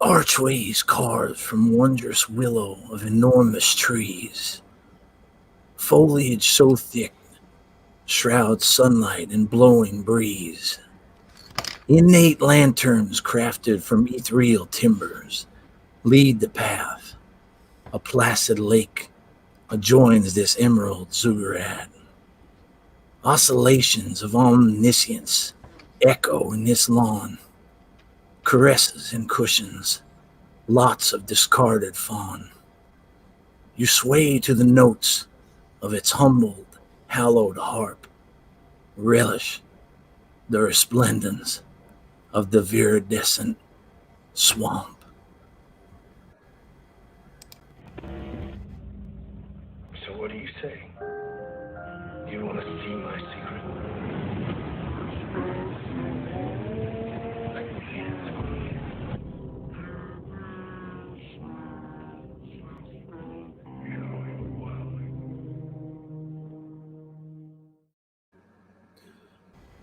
Archways carved from wondrous willow of enormous trees. Foliage so thick shrouds sunlight and blowing breeze. Innate lanterns crafted from ethereal timbers lead the path. A placid lake adjoins this emerald ziggurat. Oscillations of omniscience echo in this lawn. Caresses and cushions, lots of discarded fawn. You sway to the notes of its humbled, hallowed harp. Relish the resplendence of the viridescent swamp. So what do you say? You want to see my secret?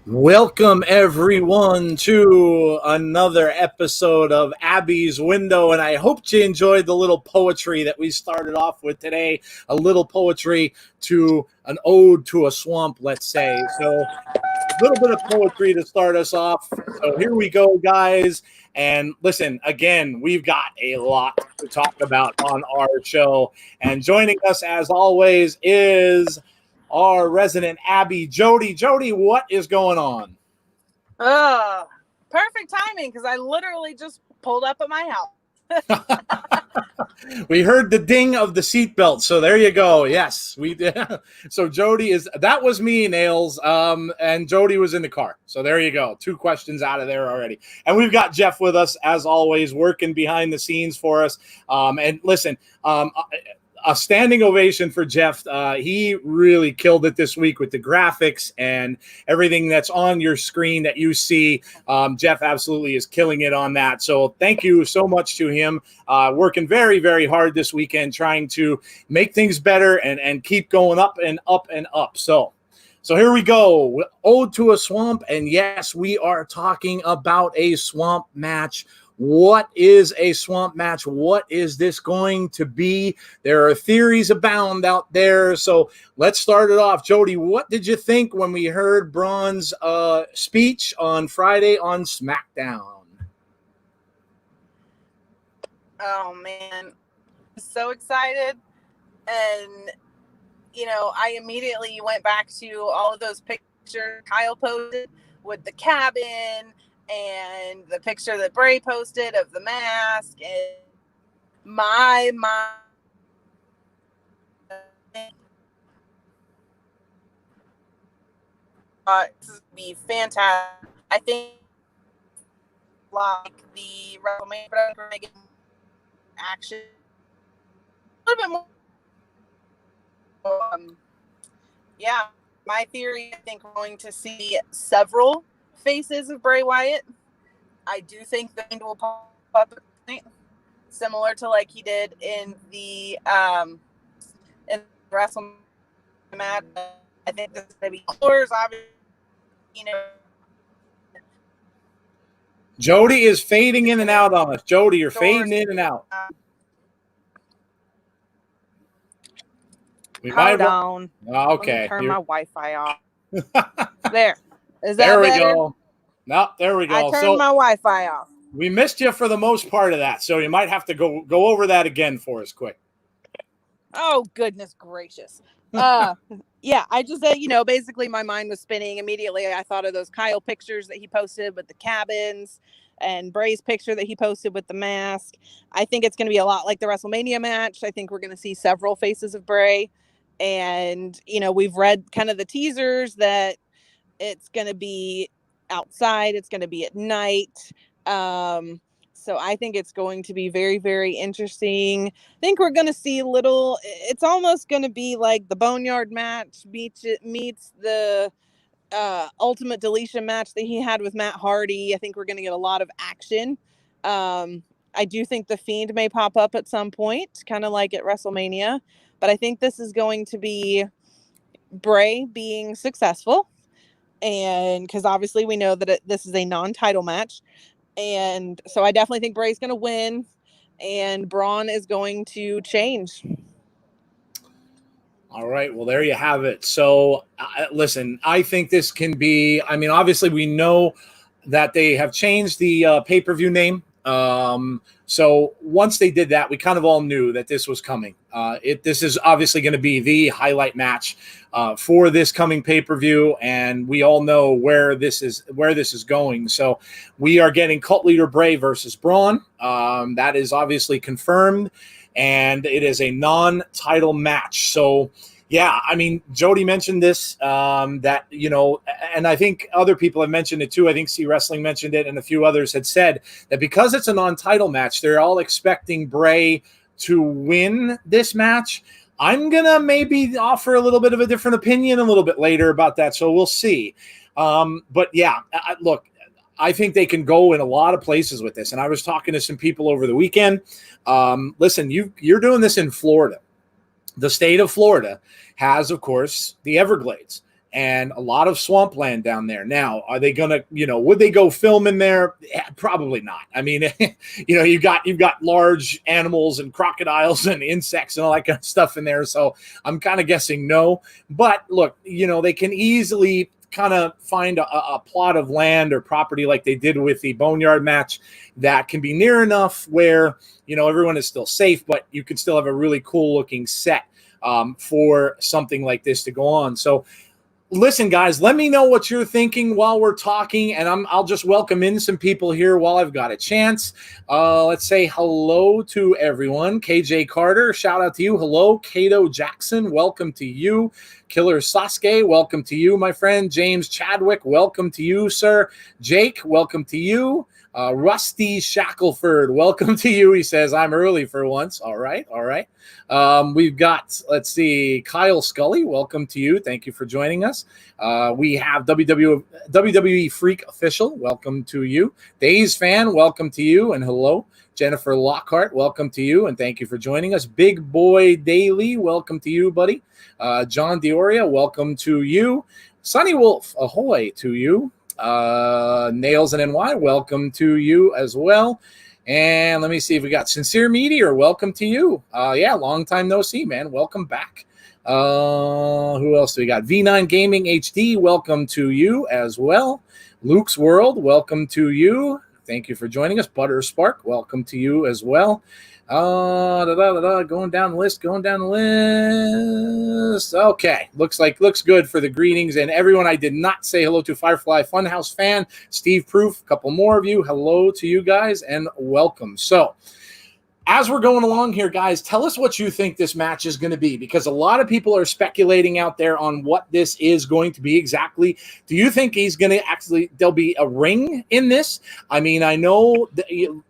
Welcome, everyone, to another episode of Abby's Window, and I hope you enjoyed the little poetry that we started off with today. A little poetry to an ode to a swamp, let's say. So a little bit of poetry to start us off. So here we go, guys. And listen, again, we've got a lot to talk about on our show. And joining us, as always, is our resident Abby, Jodie. Jodie, what is going on? Perfect timing, because I literally just pulled up at my house. We heard the ding of the seatbelt, so there you go. Yes, we did. So Jodie that was me, Nails, and Jodie was in the car. So there you go. 2 questions out of there already. And we've got Jeff with us, as always, working behind the scenes for us. And listen, a standing ovation for Jeff. He really killed it this week with the graphics and everything that's on your screen that you see. Jeff absolutely is killing it on that. So thank you so much to him. Working very, very hard this weekend, trying to make things better and keep going up and up and up. So here we go. Ode to a Swamp. And yes, we are talking about a swamp match. What is a swamp match? What is this going to be? There are theories abound out there. So let's start it off. Jodie, what did you think when we heard Braun's speech on Friday on Smackdown? Oh, man. So excited. And, I immediately went back to all of those pictures Kyle posted with the cabin and the picture that Bray posted of the mask, and my this would be fantastic. I think like the WrestleMania, but I'm going to get action a little bit more. Yeah, my theory, I think we're going to see several faces of Bray Wyatt. I do think the Fiend will pop up at the point, similar to like he did in the WrestleMania match. I think this is going to be yours, obviously. Jodie is fading in and out on us. Jodie, you're fading in and out. Hold on. Oh, okay. Let me turn my Wi-Fi off. There. Is that there we better? go. No, there we go. I turned my Wi-Fi off. We missed you for the most part of that, so you might have to go over that again for us quick. Oh, goodness gracious. Yeah, I just said, basically my mind was spinning immediately. I thought of those Kyle pictures that he posted with the cabins and Bray's picture that he posted with the mask. I think it's going to be a lot like the WrestleMania match. I think we're going to see several faces of Bray. And, we've read kind of the teasers that it's going to be outside. It's going to be at night. So I think it's going to be very, very interesting. I think we're going to see it's almost going to be like the Boneyard match meets the Ultimate Deletion match that he had with Matt Hardy. I think we're going to get a lot of action. I do think the Fiend may pop up at some point, kind of like at WrestleMania. But I think this is going to be Bray being successful. And because obviously we know that this is a non-title match. And so I definitely think Bray's going to win, and Braun is going to change. All right. Well, there you have it. So, listen, I think this can be. I mean, obviously, we know that they have changed the pay-per-view name. So once they did that, we kind of all knew that this was coming. This is obviously going to be the highlight match for this coming pay-per-view, and we all know where this is going. So we are getting Cult Leader Bray versus Braun. That is obviously confirmed, and it is a non-title match. So. Yeah, I mean, Jodie mentioned this, that, you know, and I think other people have mentioned it too. I think C Wrestling mentioned it, and a few others had said that because it's a non-title match, they're all expecting Bray to win this match. I'm going to maybe offer a little bit of a different opinion a little bit later about that, so we'll see. But yeah, look, I think they can go in a lot of places with this, and I was talking to some people over the weekend. Listen, you're doing this in Florida. The state of Florida has, of course, the Everglades and a lot of swampland down there. Now, are they going to, you know, would they go film in there? Probably not. I mean, you know, you've got large animals and crocodiles and insects and all that kind of stuff in there. So I'm kind of guessing no. But look, you know, they can easily kind of find a plot of land or property like they did with the Boneyard match that can be near enough where, you know, everyone is still safe, but you can still have a really cool looking set for something like this to go on. So listen, guys, let me know what you're thinking while we're talking, and I'll just welcome in some people here while I've got a chance. Let's say hello to everyone. KJ Carter, shout out to you. Hello, Kato Jackson, welcome to you. Killer Sasuke, welcome to you, my friend. James Chadwick, welcome to you, sir. Jake, welcome to you. Rusty Shackelford, welcome to you. He says, I'm early for once. All right. We've got, let's see, Kyle Scully, welcome to you. Thank you for joining us. We have WWE Freak Official, welcome to you. Days Fan, welcome to you, and hello. Jennifer Lockhart, welcome to you, and thank you for joining us. Big Boy Daily, welcome to you, buddy. John Dioria, welcome to you. Sunny Wolf, ahoy to you. Nails and NY, welcome to you as well. And let me see if we got Sincere Meteor, welcome to you. Yeah, long time no see, man. Welcome back. Who else do we got? V9 Gaming HD, welcome to you as well. Luke's World, welcome to you. Thank you for joining us. Butter Spark, welcome to you as well. Going down the list. Okay, looks good for the greetings and everyone I did not say hello to. Firefly Funhouse fan, Steve Proof, a couple more of you. Hello to you guys and welcome. So, as we're going along here, guys, tell us what you think this match is going to be, because a lot of people are speculating out there on what this is going to be exactly. Do you think he's going to actually, there'll be a ring in this? I mean, I know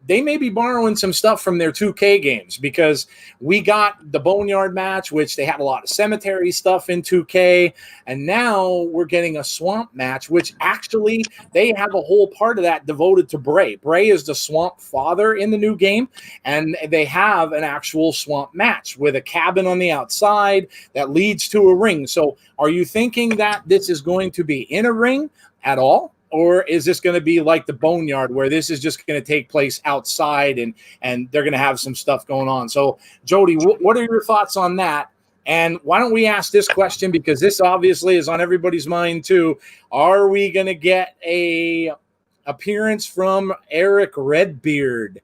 they may be borrowing some stuff from their 2K games, because we got the Boneyard match, which they had a lot of cemetery stuff in 2K, and now we're getting a swamp match, which actually they have a whole part of that devoted to Bray. Bray is the swamp father in the new game, and they have an actual swamp match with a cabin on the outside that leads to a ring. So are you thinking that this is going to be in a ring at all? Or is this going to be like the Boneyard, where this is just going to take place outside and they're going to have some stuff going on? So, Jodie, what are your thoughts on that? And why don't we ask this question, because this obviously is on everybody's mind too. Are we going to get a appearance from Eric Redbeard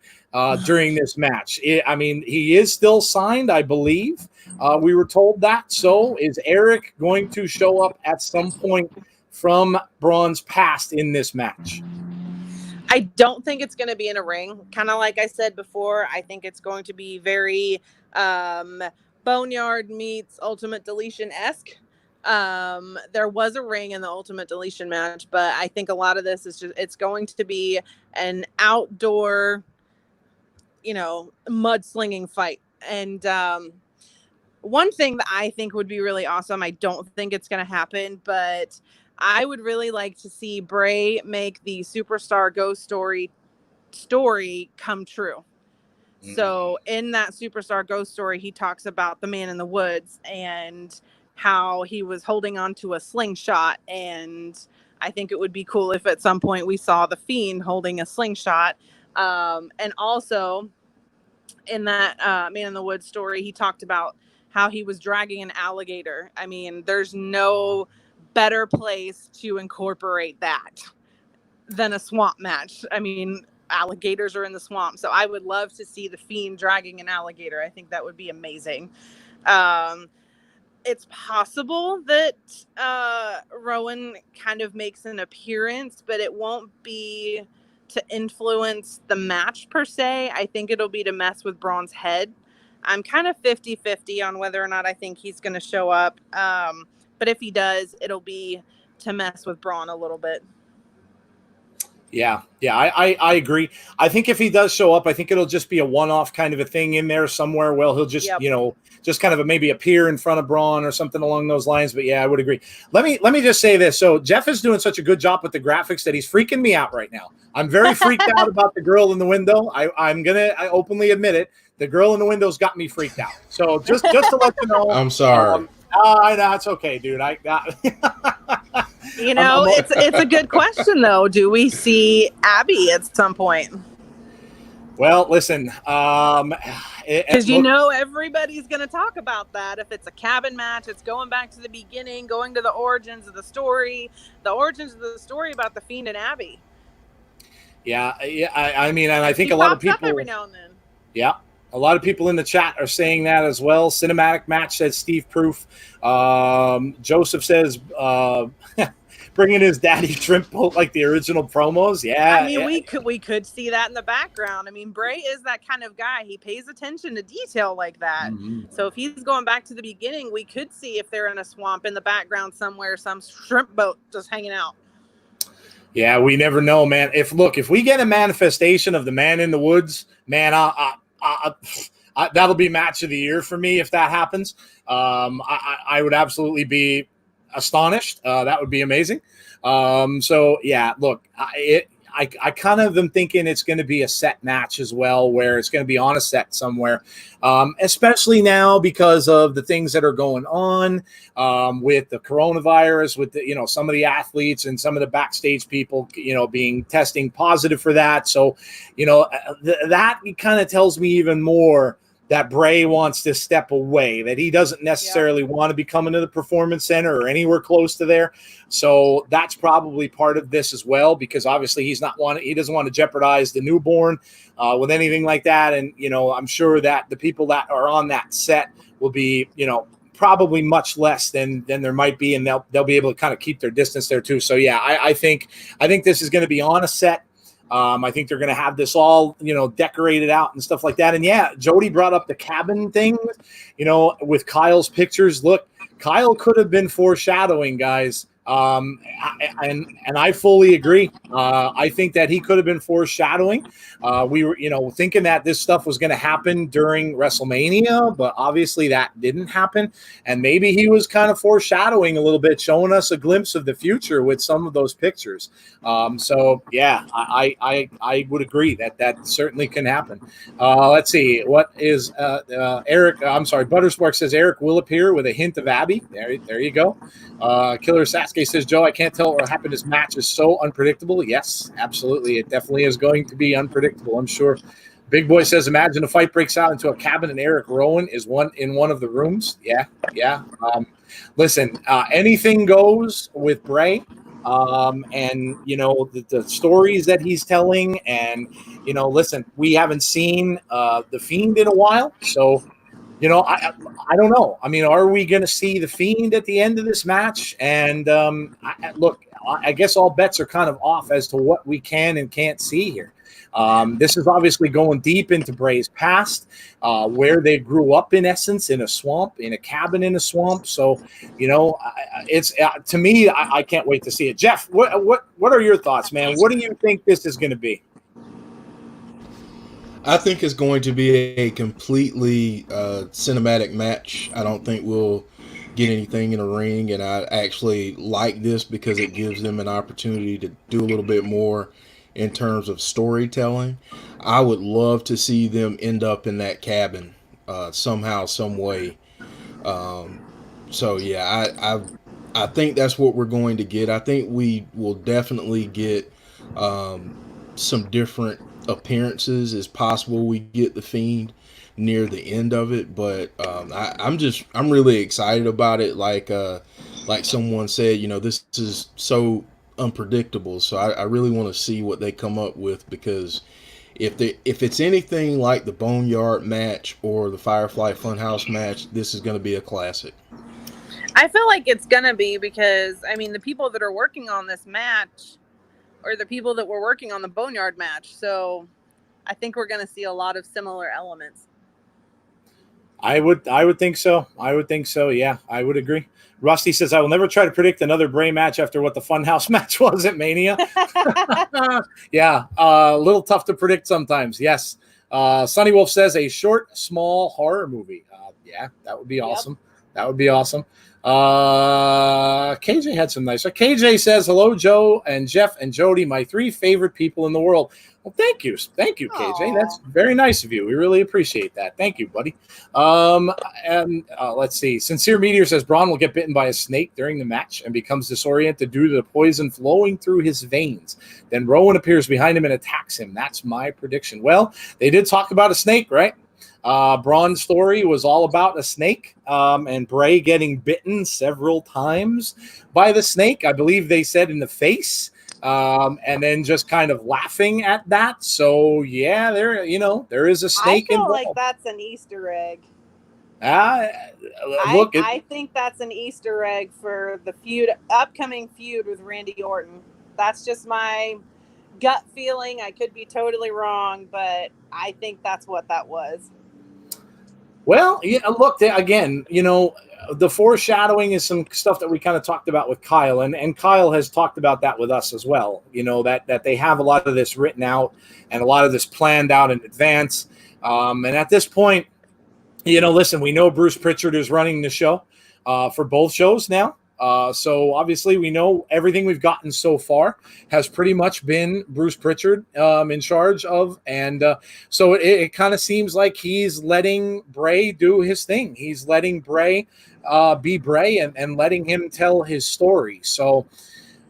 during this match? I mean, he is still signed, I believe. We were told that. So is Eric going to show up at some point from Braun's past in this match? I don't think it's going to be in a ring. Kind of like I said before, I think it's going to be very Boneyard meets Ultimate Deletion-esque. There was a ring in the Ultimate Deletion match, but I think a lot of this is just, it's going to be an outdoor, you know, mudslinging fight. And one thing that I think would be really awesome, I don't think it's going to happen, but I would really like to see Bray make the Superstar Ghost story come true. So in that Superstar Ghost story, he talks about the man in the woods and how he was holding on to a slingshot, and I think it would be cool if at some point we saw the Fiend holding a slingshot. And also in that Man in the Woods story, he talked about how he was dragging an alligator. I mean, there's no better place to incorporate that than a swamp match. I mean, alligators are in the swamp, so I would love to see the Fiend dragging an alligator. I think that would be amazing. It's possible that Rowan kind of makes an appearance, but it won't be to influence the match per se. I think it'll be to mess with Braun's head. I'm kind of 50-50 on whether or not I think he's going to show up. But if he does, it'll be to mess with Braun a little bit. Yeah, I agree. I think if he does show up, I think it'll just be a one-off kind of a thing in there somewhere. Well, he'll just, just kind of maybe appear in front of Braun or something along those lines. But yeah, I would agree. Let me just say this. So Jeff is doing such a good job with the graphics that he's freaking me out right now. I'm very freaked out about the girl in the window. I openly admit it. The girl in the window's got me freaked out. So just to let you know, I'm sorry. I know it's okay, dude. It's a good question though. Do we see Abby at some point? Well, listen, because everybody's going to talk about that. If it's a cabin match, it's going back to the beginning, going to the origins of the story about the Fiend and Abby. Yeah. I mean, and I think a lot of people every now and then. Yeah. A lot of people in the chat are saying that as well. Cinematic match, says Steve Proof. Joseph says bringing his daddy shrimp boat like the original promos. Yeah. I mean, we could see that in the background. I mean, Bray is that kind of guy. He pays attention to detail like that. Mm-hmm. So if he's going back to the beginning, we could see if they're in a swamp in the background somewhere, some shrimp boat just hanging out. Yeah, we never know, man. If we get a manifestation of the Man in the Woods, man, that'll be match of the year for me if that happens. I would absolutely be astonished. That would be amazing. So yeah, look, I kind of am thinking it's going to be a set match as well, where it's going to be on a set somewhere, especially now because of the things that are going on with the coronavirus, with the, some of the athletes and some of the backstage people, being testing positive for that. So, that kind of tells me even more that Bray wants to step away, that he doesn't necessarily want to be coming to the Performance Center or anywhere close to there. So that's probably part of this as well, because obviously he doesn't want to jeopardize the newborn with anything like that. And, I'm sure that the people that are on that set will be, probably much less than there might be, and they'll be able to kind of keep their distance there too. So yeah, I think this is going to be on a set. I think they're going to have this all, decorated out and stuff like that. And yeah, Jodie brought up the cabin thing, with Kyle's pictures. Look, Kyle could have been foreshadowing, guys. And I fully agree. I think that he could have been foreshadowing. We were, thinking that this stuff was going to happen during WrestleMania, but obviously that didn't happen. And maybe he was kind of foreshadowing a little bit, showing us a glimpse of the future with some of those pictures. So yeah, I would agree that certainly can happen. Let's see. What is Eric? I'm sorry. Butterspark says Eric will appear with a hint of Abby. There you go. Killer Sasuke says, Joe, I can't tell what happened. This match is so unpredictable. Yes, absolutely. It definitely is going to be unpredictable, I'm sure. Big Boy says, imagine a fight breaks out into a cabin and Eric Rowan is in one of the rooms. Yeah. Listen, anything goes with Bray. And the stories that he's telling, and listen, we haven't seen the Fiend in a while, so I don't know. I mean, are we going to see the Fiend at the end of this match? And look, I guess all bets are kind of off as to what we can and can't see here. This is obviously going deep into Bray's past, where they grew up, in essence, in a swamp, in a cabin in a swamp. So, it's to me, I can't wait to see it. Jeff, what are your thoughts, man? What do you think this is going to be? I think it's going to be a completely cinematic match. I don't think we'll get anything in the ring, and I actually like this because it gives them an opportunity to do a little bit more in terms of storytelling. I would love to see them end up in that cabin somehow, some way. So yeah, I think that's what we're going to get. I think we will definitely get some different appearances. It's possible we get the Fiend near the end of it, but I'm really excited about it. Like someone said, this is so unpredictable. So I really want to see what they come up with, because if it's anything like the Boneyard match or the Firefly Funhouse match, this is going to be a classic. I feel like it's gonna be, because I mean the people that are working on this match are the people that were working on the Boneyard match, so I think we're gonna see a lot of similar elements. I would think so. Yeah, I would agree. Rusty says, I will never try to predict another Bray match after what the Funhouse match was at Mania. Yeah, a little tough to predict sometimes. Yes. Sunny Wolf says a short, small horror movie. Yeah, that would be awesome. Yep. That would be awesome. KJ had some nice. KJ says, hello, Joe and Jeff and Jodie, my 3 favorite people in the world. Well, thank you, KJ. Aww. That's very nice of you. We really appreciate that. Thank you, buddy. And let's see. Sincere Meteor says Braun will get bitten by a snake during the match and becomes disoriented due to the poison flowing through his veins. Then Rowan appears behind him and attacks him. That's my prediction. Well, they did talk about a snake, right? Braun's story was all about a snake, and Bray getting bitten several times by the snake. I believe they said in the face. And then just kind of laughing at that. So yeah, there is a snake I feel involved. like that's an Easter egg. Look, I think that's an Easter egg for the upcoming feud with Randy Orton. That's just my gut feeling. I could be totally wrong, but I think that's what that was. Well, yeah, look, again, the foreshadowing is some stuff that we kind of talked about with Kyle, and Kyle has talked about that with us as well. That they have a lot of this written out and a lot of this planned out in advance. And at this point, listen, we know Bruce Pritchard is running the show for both shows now. So obviously we know everything we've gotten so far has pretty much been Bruce Pritchard in charge of. And so it kind of seems like he's letting Bray do his thing. He's letting Bray be Bray and letting him tell his story. So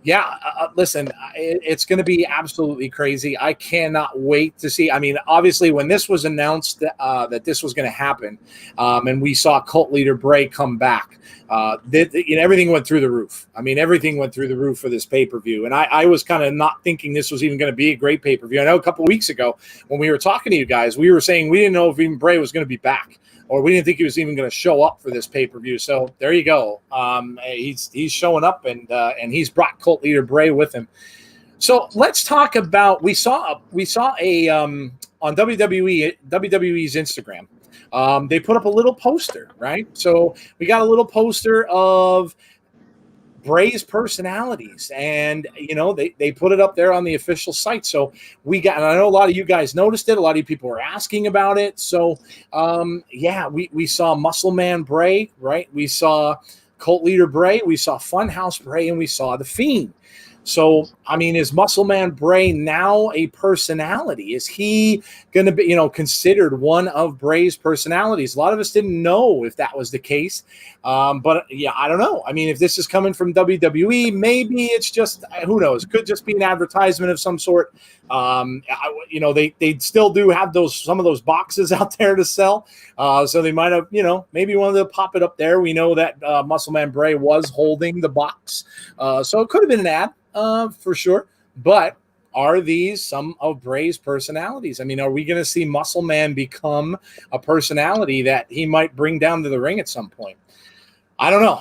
yeah, listen, it's going to be absolutely crazy. I cannot wait to see. I mean, obviously, when this was announced that this was going to happen, and we saw Cult Leader Bray come back, everything went through the roof. I mean, everything went through the roof for this pay-per-view. And I was kind of not thinking this was even going to be a great pay-per-view. I know a couple of weeks ago when we were talking to you guys, we were saying we didn't know if even Bray was going to be back, or we didn't think he was even going to show up for this pay-per-view. So there you go. He's showing up, and he's brought Cult Leader Bray with him. So let's talk about, we saw a on WWE's Instagram. They put up a little poster, right? So we got a little poster of Bray's personalities, and they put it up there on the official site. So we got, and I know a lot of you guys noticed it, a lot of you people were asking about it. So we saw Muscle Man Bray, right? We saw Cult Leader Bray, we saw Funhouse Bray, and we saw The Fiend. So, I mean, is Muscle Man Bray now a personality? Is he going to be, considered one of Bray's personalities? A lot of us didn't know if that was the case. But yeah, I don't know. I mean, if this is coming from WWE, maybe it's just, who knows? It could just be an advertisement of some sort. They still do have some of those boxes out there to sell. So they might have, maybe wanted to pop it up there. We know that Muscle Man Bray was holding the box. So it could have been an ad. For sure. But are these some of Bray's personalities? I mean, are we going to see Muscle Man become a personality that he might bring down to the ring at some point? I don't know.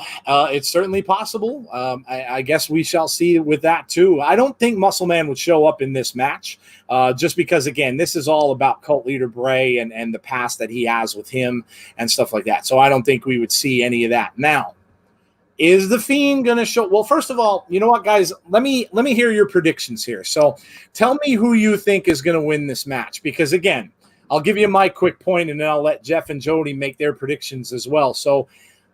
It's certainly possible. I guess we shall see with that too. I don't think Muscle Man would show up in this match just because, again, this is all about Cult Leader Bray and the past that he has with him and stuff like that. So I don't think we would see any of that. Now, is The Fiend going to show? Well, first of all, you know what, guys? Let me hear your predictions here. So tell me who you think is going to win this match. Because, again, I'll give you my quick point, and then I'll let Jeff and Jodie make their predictions as well. So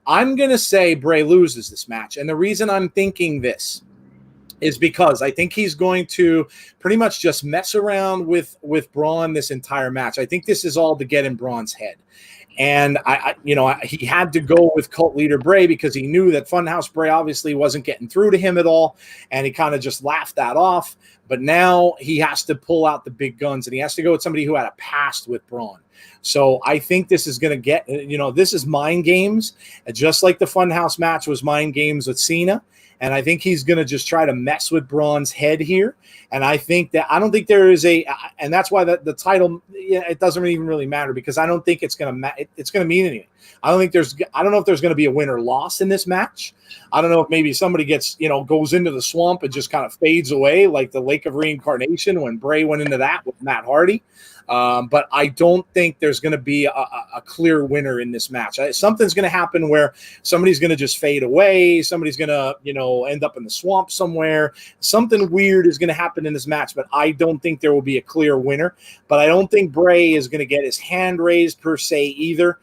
I'm going to say Bray loses this match. And the reason I'm thinking this is because I think he's going to pretty much just mess around with Braun this entire match. I think this is all to get in Braun's head. And he had to go with Cult Leader Bray because he knew that Funhouse Bray obviously wasn't getting through to him at all, and he kind of just laughed that off. But now he has to pull out the big guns, and he has to go with somebody who had a past with Braun. So I think this is going to get, this is mind games, just like the Funhouse match was mind games with Cena. And I think he's going to just try to mess with Braun's head here. And I don't think there is and that's why the title, it doesn't even really matter, because I don't think it's going to mean anything. I don't know if there's going to be a win or loss in this match. I don't know if maybe somebody gets, goes into the swamp and just kind of fades away like the Lake of Reincarnation when Bray went into that with Matt Hardy. But I don't think there's going to be a clear winner in this match. Something's going to happen where somebody's going to just fade away. Somebody's going to, end up in the swamp somewhere. Something weird is going to happen in this match, but I don't think there will be a clear winner. But I don't think Bray is going to get his hand raised per se either,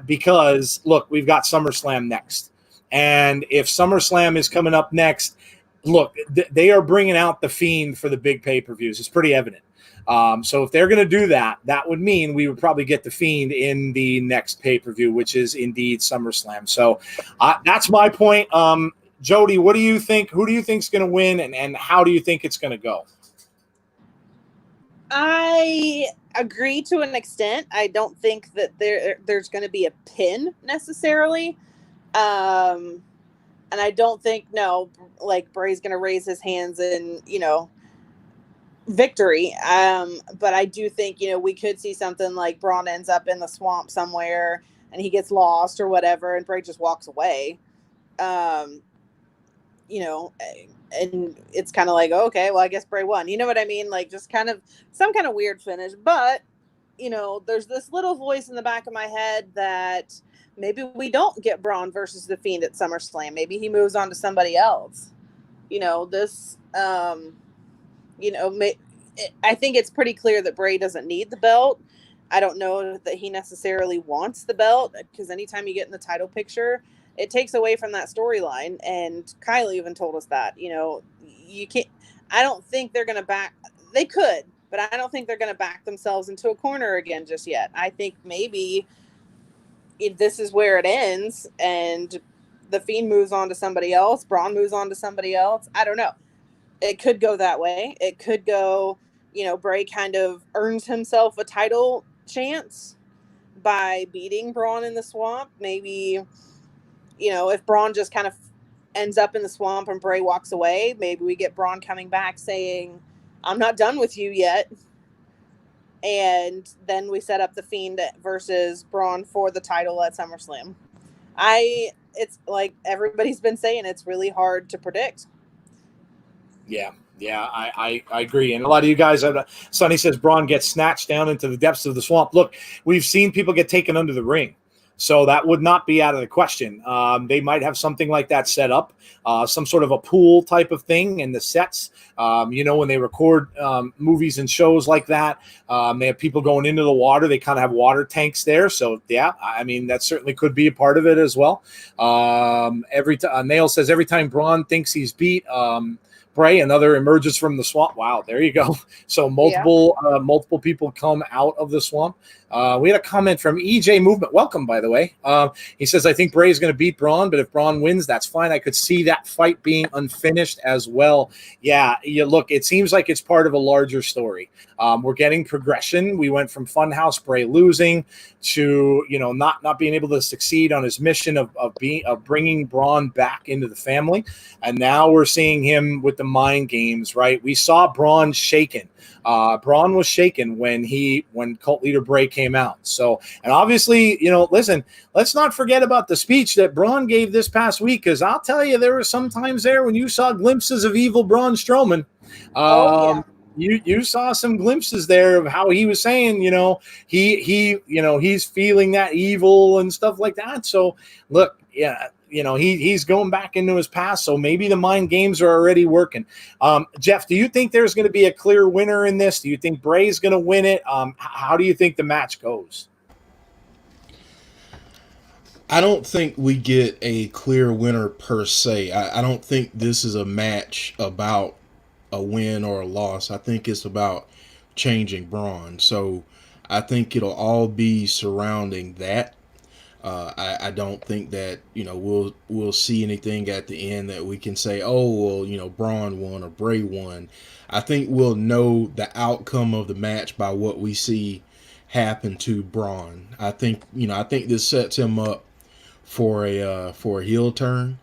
because, look, we've got SummerSlam next. And if SummerSlam is coming up next, look, they are bringing out the Fiend for the big pay-per-views. It's pretty evident. So if they're going to do that, that would mean we would probably get the Fiend in the next pay-per-view, which is indeed SummerSlam. So that's my point. Jodie, what do you think? Who do you think is going to win, and how do you think it's going to go? I agree to an extent. I don't think that there's going to be a pin necessarily. And I don't think, Bray's going to raise his hands in, victory. But I do think, we could see something like Braun ends up in the swamp somewhere and he gets lost or whatever, and Bray just walks away. And it's kind of like, okay, well, I guess Bray won. You know what I mean? Like, just kind of some kind of weird finish. But, there's this little voice in the back of my head that maybe we don't get Braun versus the Fiend at SummerSlam. Maybe he moves on to somebody else. I think it's pretty clear that Bray doesn't need the belt. I don't know that he necessarily wants the belt, because anytime you get in the title picture, it takes away from that storyline. And Kyle even told us that, you can't, I don't think they're going to they could, but I don't think they're going to back themselves into a corner again just yet. I think maybe this is where it ends and the Fiend moves on to somebody else. Braun moves on to somebody else. I don't know. It could go that way. It could go, Bray kind of earns himself a title chance by beating Braun in the swamp. Maybe, if Braun just kind of ends up in the swamp and Bray walks away, maybe we get Braun coming back saying, I'm not done with you yet. And then we set up the Fiend versus Braun for the title at SummerSlam. It's like everybody's been saying, it's really hard to predict. Yeah, I agree. And a lot of you guys, Sonny says Braun gets snatched down into the depths of the swamp. Look, we've seen people get taken under the ring. So that would not be out of the question. They might have something like that set up, some sort of a pool type of thing in the sets. When they record movies and shows like that, they have people going into the water. They kind of have water tanks there. So, yeah, I mean, that certainly could be a part of it as well. Nail says every time Braun thinks he's beat Bray, another emerges from the swamp. Wow, there you go. So multiple people come out of the swamp. We had a comment from EJ Movement. Welcome, by the way. He says, I think Bray is going to beat Braun, but if Braun wins, that's fine. I could see that fight being unfinished as well. Yeah, look, it seems like it's part of a larger story. We're getting progression. We went from Funhouse Bray losing to, not being able to succeed on his mission of bringing Braun back into the family. And now we're seeing him with the mind games, right? We saw Braun shaken. Braun was shaken when Cult Leader Bray came out. So, and obviously, listen, let's not forget about the speech that Braun gave this past week, because I'll tell you, there were some times there when you saw glimpses of evil Braun Strowman. You saw some glimpses there of how he was saying, he's feeling that evil and stuff like that. So, look, yeah. He's going back into his past, so maybe the mind games are already working. Jeff, do you think there's going to be a clear winner in this? Do you think Bray's going to win it? How do you think the match goes? I don't think we get a clear winner per se. I don't think this is a match about a win or a loss. I think it's about changing Braun. So I think it'll all be surrounding that. I don't think that we'll see anything at the end that we can say, oh well, Braun won or Bray won. I think we'll know the outcome of the match by what we see happen to Braun. I think this sets him up for a heel turn.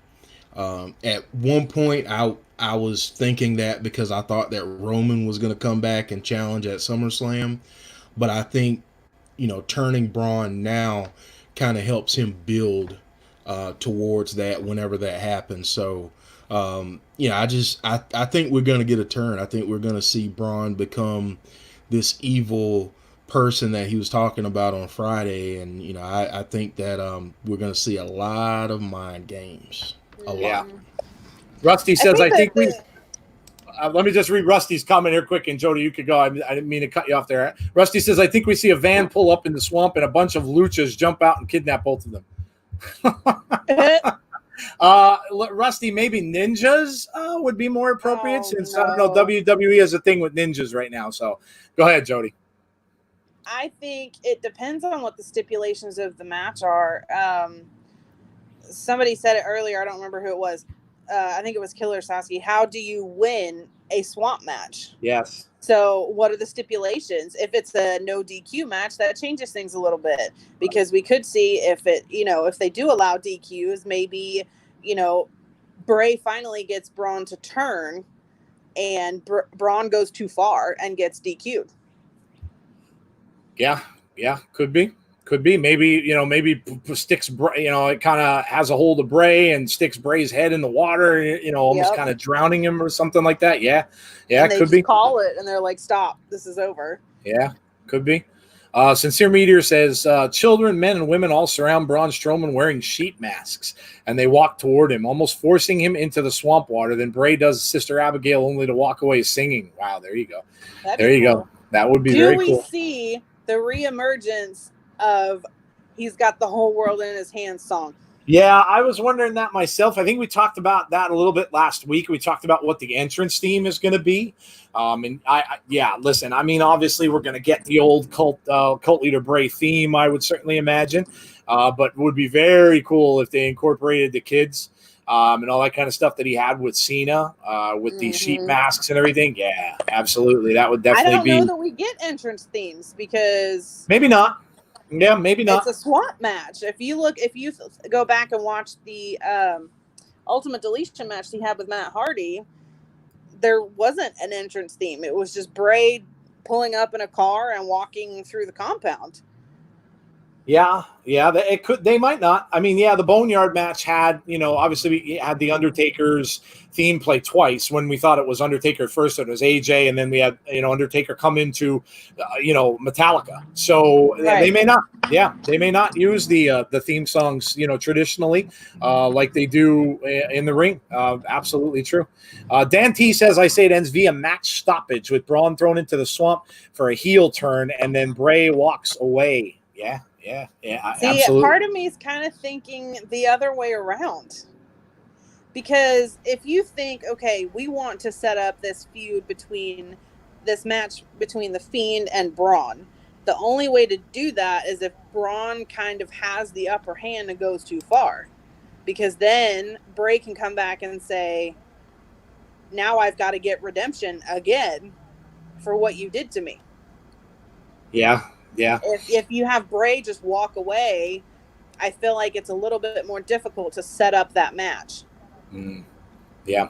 At one point, I was thinking that because I thought that Roman was going to come back and challenge at SummerSlam, but I think turning Braun now kind of helps him build towards that whenever that happens. So I think we're going to get a turn. I think we're going to see Braun become this evil person that he was talking about on Friday, and I think that we're going to see a lot of mind games. A lot. Yeah. Rusty says, I think we. Let me just read Rusty's comment here quick, and Jody, you could go. I didn't mean to cut you off there. Rusty says, I think we see a van pull up in the swamp and a bunch of luchas jump out and kidnap both of them. Rusty, maybe ninjas would be more appropriate since I don't know, WWE has a thing with ninjas right now. So go ahead, Jody. I think it depends on what the stipulations of the match are. Somebody said it earlier. I don't remember who it was. I think it was Killer Sasuke. How do you win a swamp match? Yes. So what are the stipulations? If it's a no DQ match, that changes things a little bit, because we could see if they do allow DQs, maybe, Bray finally gets Braun to turn and Braun goes too far and gets DQ'd. Yeah, could be. Maybe sticks, it kind of has a hold of Bray and sticks Bray's head in the water, almost kind of drowning him or something like that. Yeah, and could be. Call it and they're like, stop, this is over. Yeah, could be. Sincere Meteor says, children, men, and women all surround Braun Strowman wearing sheet masks, and they walk toward him, almost forcing him into the swamp water. Then Bray does Sister Abigail only to walk away singing. Wow, there you go. There you go. That would be very cool. Do we see the reemergence of he's got the whole world in his hands song? Yeah, I was wondering that myself. I think we talked about that a little bit last week. We talked about what the entrance theme is going to be. Listen, I mean, obviously we're going to get the old Cult Leader Bray theme, I would certainly imagine. But it would be very cool if they incorporated the kids and all that kind of stuff that he had with Cena, with the sheet masks and everything. Yeah, absolutely. That would definitely be. I don't know that we get entrance themes because maybe not. Yeah, maybe not. It's a swamp match. If you go back and watch the Ultimate Deletion match he had with Matt Hardy, there wasn't an entrance theme. It was just Bray pulling up in a car and walking through the compound. Yeah, they might not. I mean, the Boneyard match had, obviously we had the Undertaker's theme play twice. When we thought it was Undertaker at first, it was AJ, and then we had, Undertaker come into, Metallica. So they may not use the theme songs, traditionally, like they do in the ring. Absolutely true. Dan T says, I say it ends via match stoppage with Braun thrown into the swamp for a heel turn, and then Bray walks away. Yeah. See, absolutely. Part of me is kind of thinking the other way around. Because if you think, okay, we want to set up this match between The Fiend and Braun, the only way to do that is if Braun kind of has the upper hand and goes too far. Because then Bray can come back and say, now I've got to get redemption again for what you did to me. Yeah. If you have Bray just walk away, I feel like it's a little bit more difficult to set up that match. Yeah.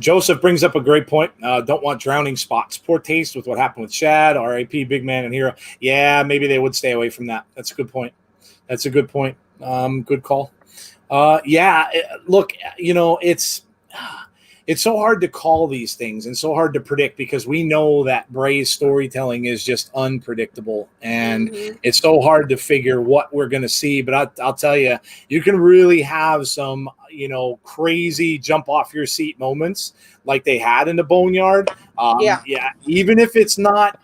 Joseph brings up a great point. Don't want drowning spots. Poor taste with what happened with Shad, R.I.P. Big Man and Hero. Yeah, maybe they would stay away from that. That's a good point. Good call. Look, it's so hard to call these things and so hard to predict because we know that Bray's storytelling is just unpredictable and it's so hard to figure what we're going to see. But I'll tell you, you can really have some, crazy jump off your seat moments like they had in the Boneyard. Even if it's not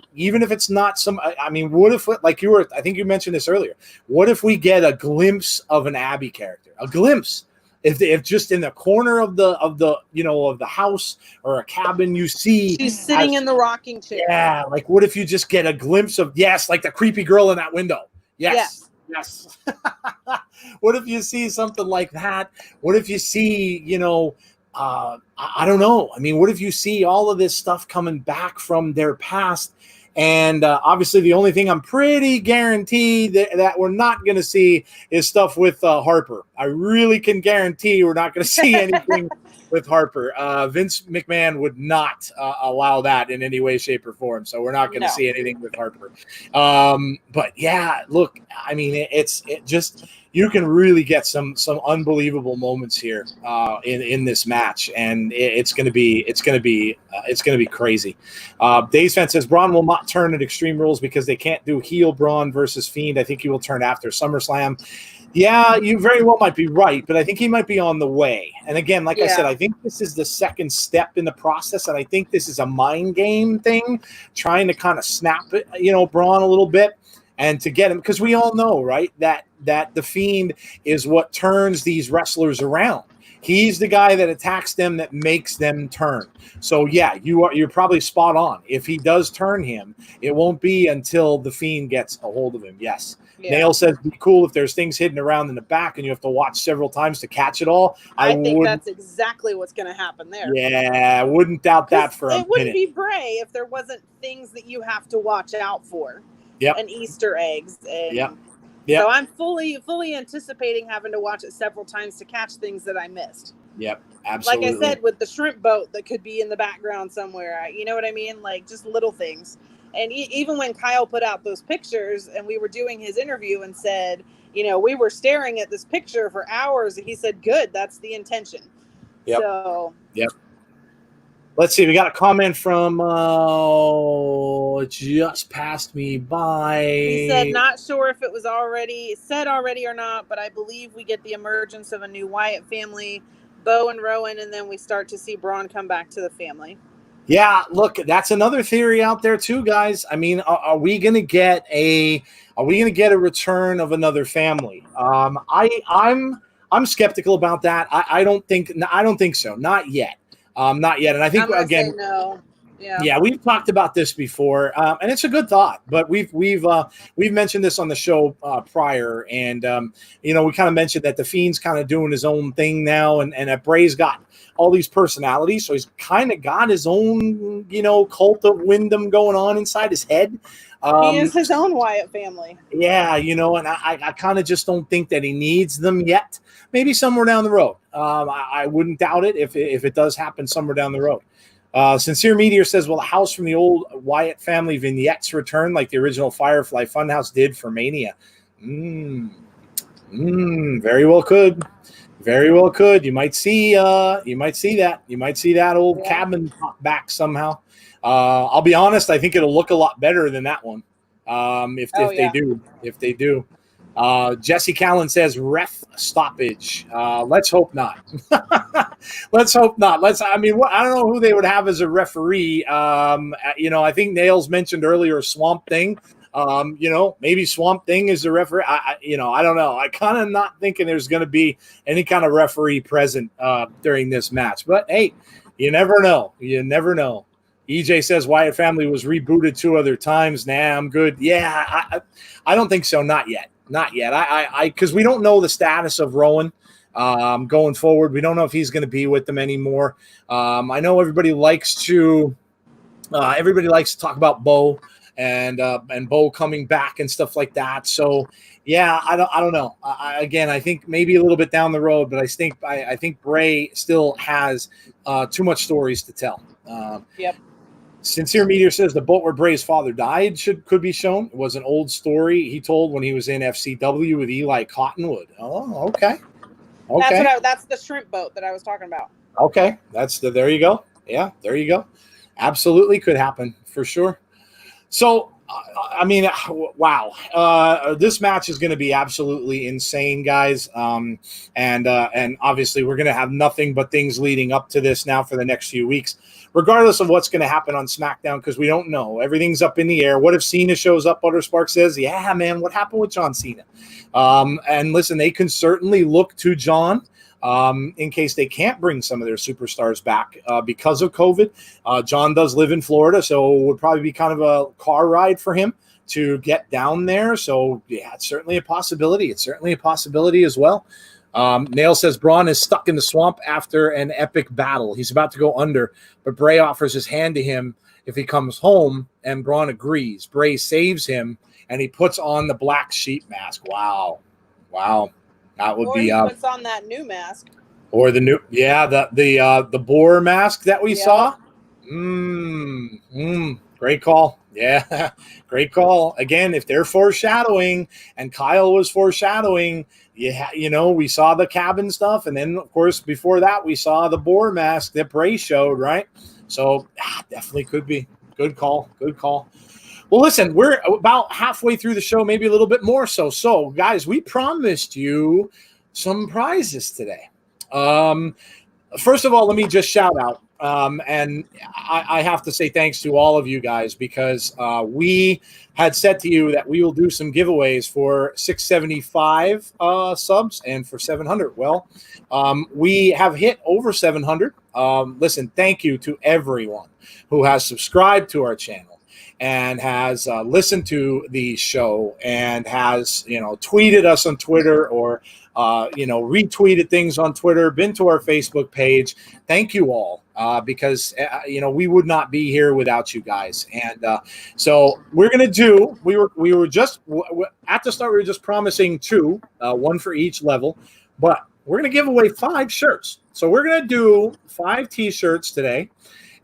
some, I mean, what if, like I think you mentioned this earlier, what if we get a glimpse of an Abby character, a glimpse? If just in the corner of the house or a cabin you see she's sitting in the rocking chair. Yeah, like what if you just get a glimpse of like the creepy girl in that window? Yes. What if you see something like that? What if you see, I don't know. I mean, what if you see all of this stuff coming back from their past? And obviously, the only thing I'm pretty guaranteed that we're not going to see is stuff with Harper. I really can guarantee we're not going to see anything with Harper. Vince McMahon would not allow that in any way, shape, or form. So we're not going to see anything with Harper. But yeah, look, I mean, it just you can really get some unbelievable moments here in this match, and it's going to be crazy. Days Fan says Braun will not turn at Extreme Rules because they can't do heel Braun versus Fiend. I think he will turn after SummerSlam. Yeah, you very well might be right, but I think he might be on the way. And again, like I said, I think this is the second step in the process, and I think this is a mind game thing, trying to kind of snap it, Braun a little bit, and to get him, because we all know, right, that the Fiend is what turns these wrestlers around. He's the guy that attacks them, that makes them turn. So yeah, you're probably spot on. If he does turn him, it won't be until the Fiend gets a hold of him. Yes. Yeah. Nail says, be cool if there's things hidden around in the back and you have to watch several times to catch it all. I think that's exactly what's going to happen there. Yeah, I wouldn't doubt that for a minute. It wouldn't be Bray if there wasn't things that you have to watch out for. Yep. And Easter eggs. And yep. So I'm fully anticipating having to watch it several times to catch things that I missed. Yep, absolutely. Like I said, with the shrimp boat that could be in the background somewhere, you know what I mean? Like just little things. And even when Kyle put out those pictures and we were doing his interview and said, we were staring at this picture for hours, he said, good, that's the intention. Yep. So. Yep. Let's see. We got a comment from it just passed me by. He said, not sure if it was said already or not, but I believe we get the emergence of a new Wyatt family, Bo and Rowan, and then we start to see Braun come back to the family. Yeah, look, that's another theory out there too, guys. I mean, are we going to get a return of another family? I'm skeptical about that. I don't think so. Not yet. Not yet. And I think again, no. Yeah, we've talked about this before, and it's a good thought. But we've mentioned this on the show prior, and we kind of mentioned that the Fiend's kind of doing his own thing now, and that Bray's got all these personalities, so he's kind of got his own cult of Wyndham going on inside his head. He is his own Wyatt family. Yeah, and I kind of just don't think that he needs them yet. Maybe somewhere down the road. I wouldn't doubt it if it does happen somewhere down the road. Sincere Meteor says, will the house from the old Wyatt family vignettes return like the original Firefly Funhouse did for Mania? Very well could. Very well could. You might see that. You might see that old cabin pop back somehow. I'll be honest, I think it'll look a lot better than that one. If they do. Jesse Callan says ref stoppage. Let's hope not. Let's hope not. I don't know who they would have as a referee. I think Nails mentioned earlier Swamp Thing. Maybe Swamp Thing is the referee. I don't know. I kind of not thinking there's going to be any kind of referee present during this match. But hey, you never know. You never know. EJ says Wyatt family was rebooted 2 other times. Nah, I'm good. Yeah, I don't think so. Not yet. Not yet. Because we don't know the status of Rowan going forward. We don't know if he's going to be with them anymore. I know everybody likes to talk about Bo and Bo coming back and stuff like that. So yeah, I don't know. I think maybe a little bit down the road, but I think Bray still has too much stories to tell. Yep. Sincere Meteor says the boat where Bray's father died could be shown. It was an old story he told when he was in FCW with Eli Cottonwood. Oh, okay. That's the shrimp boat that I was talking about. Okay, there you go. Yeah, there you go. Absolutely could happen for sure. So, wow. This match is going to be absolutely insane, guys. And obviously we're going to have nothing but things leading up to this now for the next few weeks, regardless of what's going to happen on SmackDown, because we don't know. Everything's up in the air. What if Cena shows up? Butterspark says, yeah, man, what happened with John Cena? And listen, they can certainly look to John in case they can't bring some of their superstars back because of COVID. John does live in Florida, so it would probably be kind of a car ride for him to get down there. So, yeah, it's certainly a possibility. It's certainly a possibility as well. Nail says Braun is stuck in the swamp after an epic battle. He's about to go under, but Bray offers his hand to him if he comes home, and Braun agrees. Bray saves him, and he puts on the black sheep mask. Wow. That would be. He puts on that new mask. Or the new, the boar mask that we saw. Great call. Yeah, great call. Again, if they're foreshadowing, and Kyle was foreshadowing, we saw the cabin stuff, and then of course before that we saw the boar mask that Bray showed, right? So definitely could be. Good call. Well, listen, we're about halfway through the show, maybe a little bit more so. So, guys, we promised you some prizes today. First of all, let me just shout out. And I have to say thanks to all of you guys, because we had said to you that we will do some giveaways for 675 subs and for 700. Well, we have hit over 700. Listen, thank you to everyone who has subscribed to our channel and has listened to the show and has, tweeted us on Twitter or, retweeted things on Twitter, been to our Facebook page. Thank you all, because, we would not be here without you guys. And so we're going to do, we were just, at the start, we were just promising two, one for each level, but we're going to give away 5 shirts. So we're going to do 5 T-shirts today.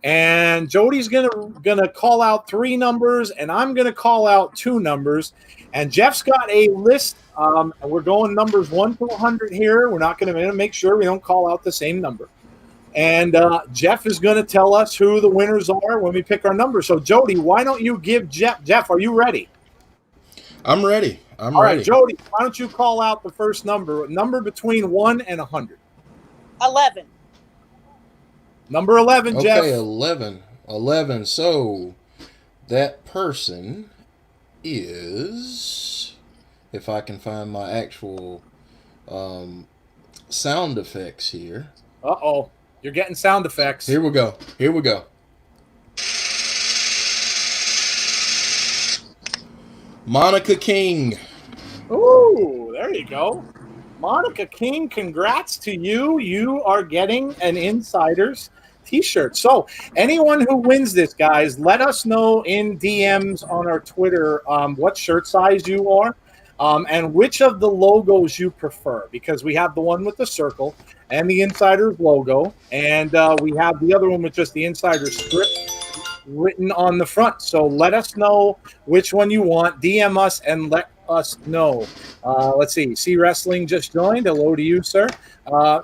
And Jodie's gonna call out 3 numbers, and I'm gonna call out 2 numbers. And Jeff's got a list, and we're going numbers 1 to 100 here. We're not gonna make sure we don't call out the same number. And Jeff is gonna tell us who the winners are when we pick our numbers. So Jodie, why don't you give Jeff? Jeff, are you ready? I'm ready. All right, Jodie, why don't you call out the first number between 1 and 100? 11. Number 11, okay, Jeff. Okay, 11. So that person is, if I can find my actual sound effects here. Uh-oh. You're getting sound effects. Here we go. Monica King. Ooh, there you go. Monica King, congrats to you. You are getting an Insiders T-shirt. So anyone who wins this, guys, let us know in DMs on our Twitter what shirt size you are and which of the logos you prefer, because we have the one with the circle and the Insiders logo, and we have the other one with just the Insiders script written on the front. So let us know which one you want. DM us and let us know. Let's see. C Wrestling just joined. Hello to you, sir.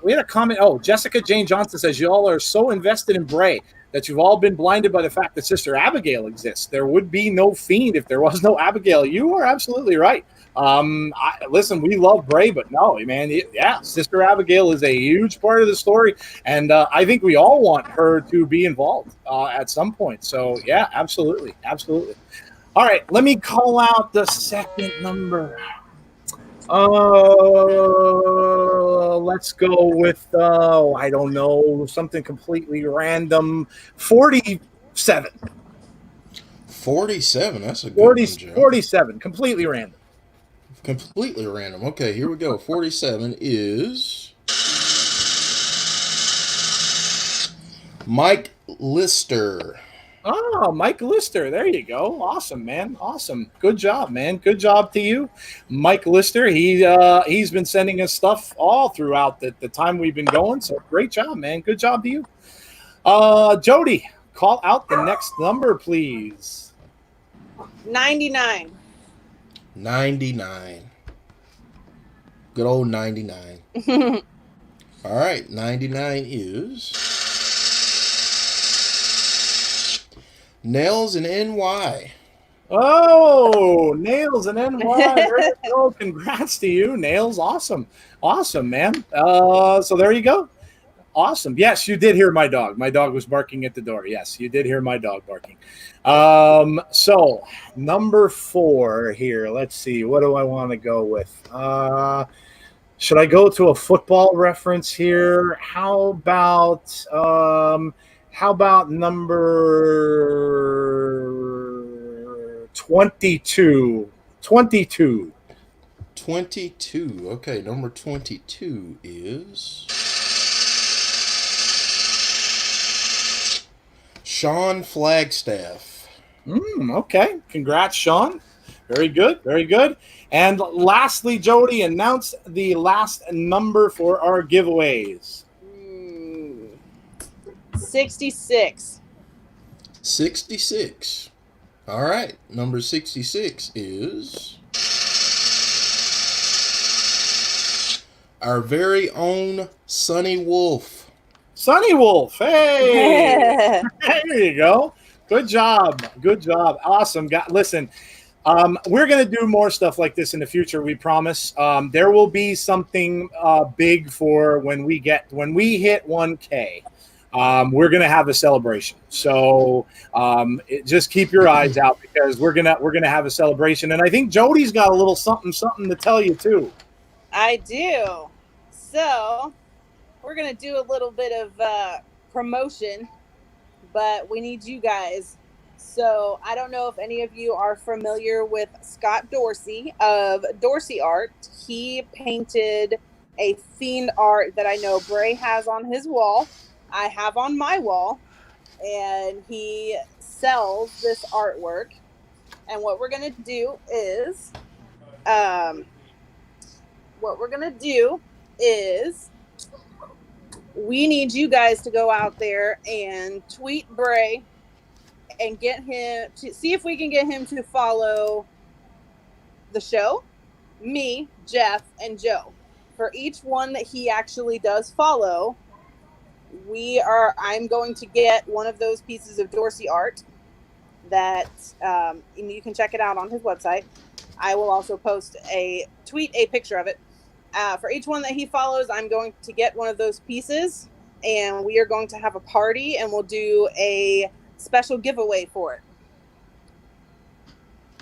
We had a comment. Oh, Jessica Jane Johnson says, y'all are so invested in Bray that you've all been blinded by the fact that Sister Abigail exists. There would be no Fiend if there was no Abigail. You are absolutely right. Listen, we love Bray, but no, man, Sister Abigail is a huge part of the story, and I think we all want her to be involved at some point. So, yeah, absolutely. All right, let me call out the second number. Let's go with, I don't know, something completely random. 47. 47, that's a good one, Joe. 47, completely random. Completely random. Okay, here we go. 47 is Mike Lister. Oh, Mike Lister. There you go. Awesome, man. Awesome. Good job, man. Good job to you, Mike Lister. He's been sending us stuff all throughout the time we've been going. So great job, man. Good job to you. Jodie, call out the next number, please. 99. 99. Good old 99. All right, 99 is Nails and NY. Oh, Nails and NY. There you go. Congrats to you, Nails. Awesome, man. So there you go. Awesome. Yes, you did hear my dog. My dog was barking at the door. Yes, you did hear my dog barking. So number 4 here. Let's see. What do I want to go with? Should I go to a football reference here? How about number 22? 22. 22. Okay, number 22 is Sean Flagstaff. Okay. Congrats, Sean. Very good. Very good. And lastly, Jody, announce the last number for our giveaways. 66. 66. All right, number 66 is our very own Sonny Wolf. Sonny Wolf. Hey. There you go. Good job. Good job. Awesome. Listen, we're going to do more stuff like this in the future, we promise. There will be something big for when we hit 1K. We're going to have a celebration. So just keep your eyes out, because we're going to have a celebration. And I think Jody's got a little something to tell you too. I do. So we're going to do a little bit of promotion, but we need you guys. So I don't know if any of you are familiar with Scott Dorsey of Dorsey Art. He painted a Fiend art that I know Bray has on his wall. I have on my wall, and he sells this artwork. And what we're going to do is, we need you guys to go out there and tweet Bray and get him to see if we can get him to follow the show, me, Jeff, and Joe. For each one that he actually does follow, I'm going to get one of those pieces of Dorsey art that you can check it out on his website. I will also tweet a picture of it. For each one that he follows, I'm going to get one of those pieces, and we are going to have a party, and we'll do a special giveaway for it.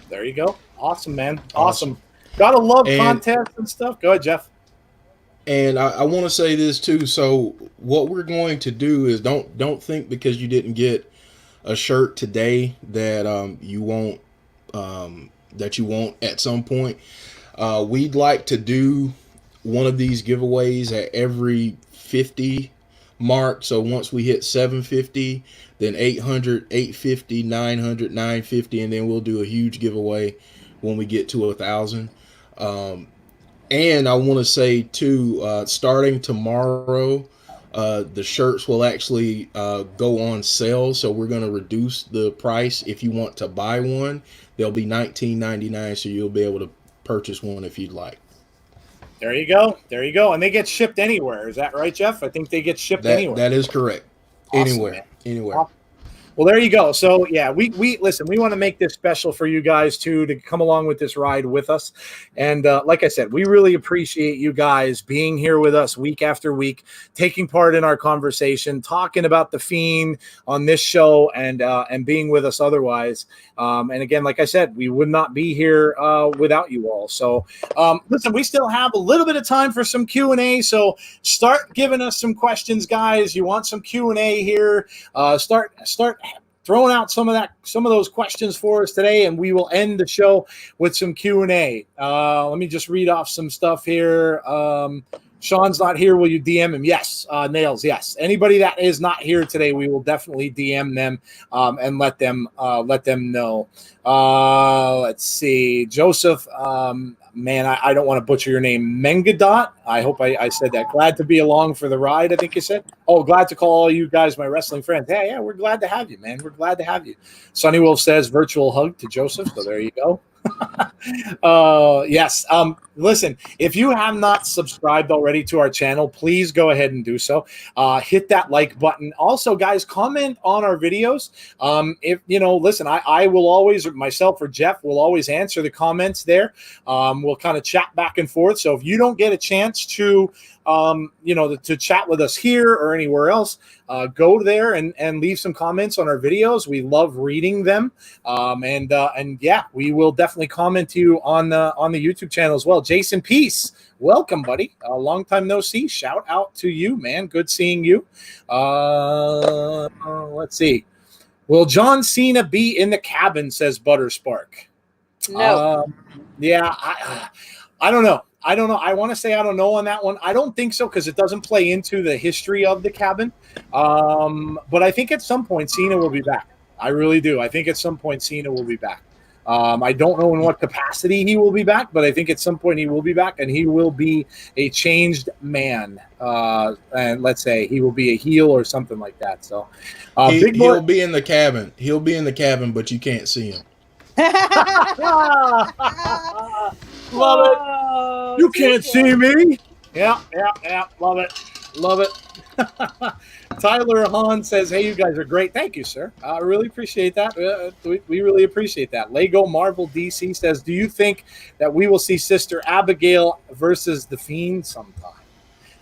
There you go. Awesome, man. Awesome. Gotta love contests and stuff. Go ahead, Jeff. And I want to say this too. So what we're going to do is don't think because you didn't get a shirt today that you won't at some point. We'd like to do one of these giveaways at every 50 mark. So once we hit 750, then 800, 850, 900, 950, and then we'll do a huge giveaway when we get to 1,000. And I want to say too, starting tomorrow, the shirts will actually go on sale. So we're going to reduce the price. If you want to buy one, they'll be $19.99. So you'll be able to purchase one if you'd like. There you go. There you go. And they get shipped anywhere. Is that right, Jeff? I think they get shipped anywhere. That is correct. Awesome, Anywhere. Awesome. Well, there you go. So, yeah, we listen, we want to make this special for you guys, too, to come along with this ride with us. And like I said, we really appreciate you guys being here with us week after week, taking part in our conversation, talking about The Fiend on this show, and being with us otherwise. And again, like I said, we would not be here without you all. So, listen, we still have a little bit of time for some Q&A. So start giving us some questions, guys. You want some Q&A here? Start throwing out some of those questions for us today, and we will end the show with some Q&A. Let me just read off some stuff here. Sean's not here. Will you DM him? Yes. Nails. Yes. Anybody that is not here today, we will definitely DM them and let them know. Let's see. Joseph, man, I don't want to butcher your name. Mengadot. I hope I said that. Glad to be along for the ride, I think you said. Oh, glad to call all you guys my wrestling friends. Yeah, we're glad to have you, man. We're glad to have you. Sonny Wolf says virtual hug to Joseph. So there you go. Yes. Listen, if you have not subscribed already to our channel, please go ahead and do so. Hit that like button. Also, guys, comment on our videos. If listen, I will always, myself or Jeff will always answer the comments there. We'll kind of chat back and forth. So if you don't get a chance to to chat with us here or anywhere else, go there and leave some comments on our videos. We love reading them. And yeah, we will definitely comment to you on the YouTube channel as well. Jason Peace, welcome, buddy. Long time no see. Shout out to you, man. Good seeing you. Let's see. Will John Cena be in the cabin, says Butterspark? No. Yeah, I don't know. I want to say I don't know on that one. I don't think so because it doesn't play into the history of the cabin. But I think at some point Cena will be back. I really do. I think at some point Cena will be back. I don't know in what capacity he will be back, but I think at some point he will be back, and he will be a changed man. And let's say he will be a heel or something like that. So he'll be in the cabin. He'll be in the cabin, but you can't see him. Love it. You can't see me. Yeah. Love it. Tyler Hahn says, hey, you guys are great. Thank you, sir. I really appreciate that. We really appreciate that. Lego Marvel DC says, do you think that we will see Sister Abigail versus The Fiend sometime?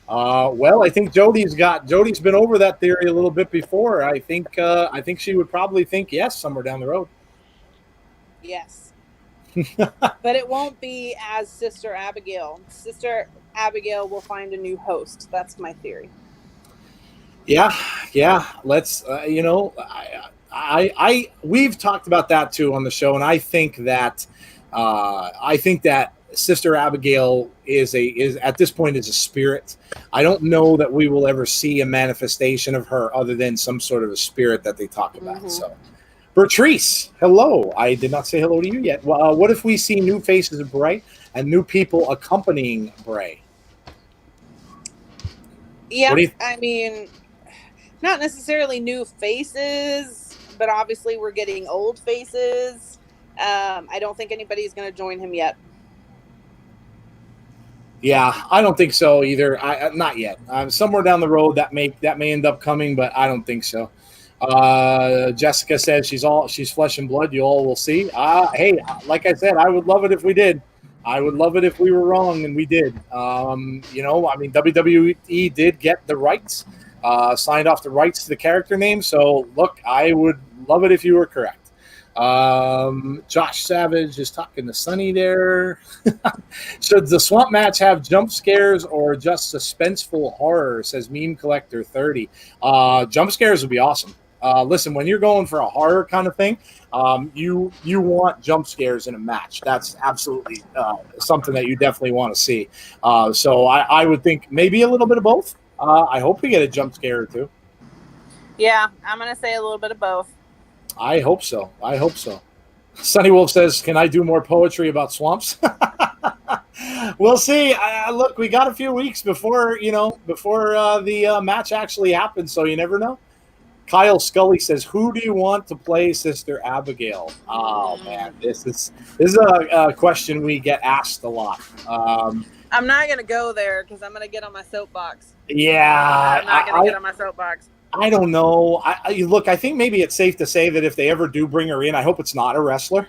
Well, I think Jodie's been over that theory a little bit before. I think she would probably think yes somewhere down the road. Yes. But it won't be as Sister Abigail. Sister Abigail will find a new host. That's my theory. Yeah. Let's, we've talked about that too on the show, and I think that Sister Abigail is at this point is a spirit. I don't know that we will ever see a manifestation of her other than some sort of a spirit that they talk about. Mm-hmm. So, Bertrice, hello. I did not say hello to you yet. What if we see new faces of Bray and new people accompanying Bray? Yeah, I mean, not necessarily new faces, but obviously we're getting old faces. I don't think anybody's going to join him yet. Yeah, I don't think so either. Not yet. Somewhere down the road that may end up coming, but I don't think so. Jessica says she's flesh and blood. You all will see. Hey, like I said, I would love it if we did. I would love it if we were wrong and we did. WWE did get the rights, signed off the rights to the character name. So look, I would love it if you were correct. Josh Savage is talking to Sonny there. Should the swamp match have jump scares or just suspenseful horror, says Meme Collector 30. Jump scares would be awesome. Listen, when you're going for a horror kind of thing, you want jump scares in a match. That's absolutely something that you definitely want to see. So I would think maybe a little bit of both. I hope we get a jump scare or two. Yeah, I'm going to say a little bit of both. I hope so. Sunny Wolf says, can I do more poetry about swamps? We'll see. Look, we got a few weeks before the match actually happens, so you never know. Kyle Scully says, who do you want to play Sister Abigail? Oh, man, this is a question we get asked a lot. I'm not going to go there because I'm going to get on my soapbox. Yeah. I'm not going to get on my soapbox. I don't know. Look, I think maybe it's safe to say that if they ever do bring her in, I hope it's not a wrestler.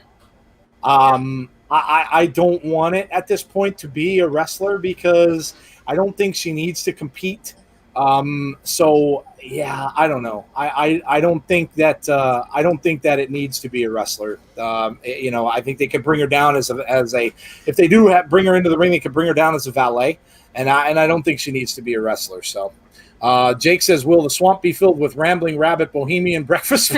I don't want it at this point to be a wrestler because I don't think she needs to compete. So yeah, I don't know. I don't think that it needs to be a wrestler. I think they could bring her down as a if they do bring her into the ring, they could bring her down as a valet, and I don't think she needs to be a wrestler. So. Jake says, will the swamp be filled with rambling rabbit bohemian breakfast?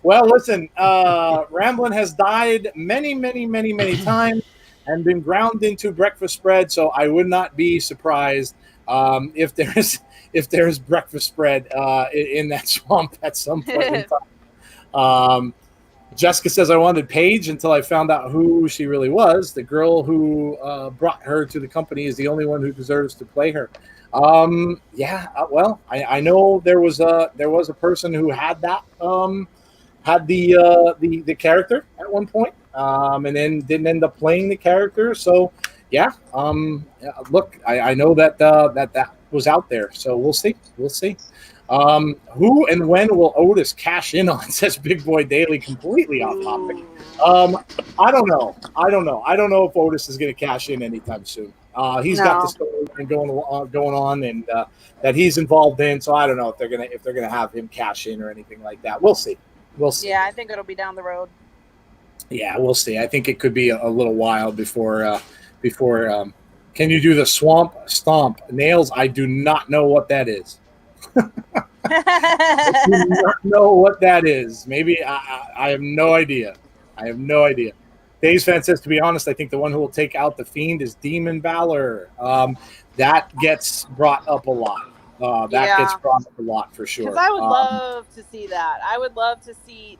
Well, listen, Ramblin' has died many, many, many, many times and been ground into breakfast spread. So I would not be surprised if there's breakfast spread in that swamp at some point in time. Jessica says, I wanted Paige until I found out who she really was. The girl who brought her to the company is the only one who deserves to play her. Well, I know there was a person who had that had the character at one point, and then didn't end up playing the character. So yeah, look, I know that was out there. So we'll see. Who and when will Otis cash in on? Says Big Boy Daily, completely off topic. I don't know. I don't know if Otis is going to cash in anytime soon. He's got the No. storyline going on, and that he's involved in. So I don't know if they're gonna have him cash in or anything like that. We'll see. We'll see. Yeah, I think it'll be down the road. Yeah, we'll see. I think it could be a little while before. Can you do the swamp stomp nails? I do not know what that is. I do not know what that is. Maybe I have no idea. I have no idea. Days Fan says, to be honest, I think the one who will take out the Fiend is Demon Balor. That gets brought up a lot. That gets brought up a lot for sure. Because I would love to see that. I would love to see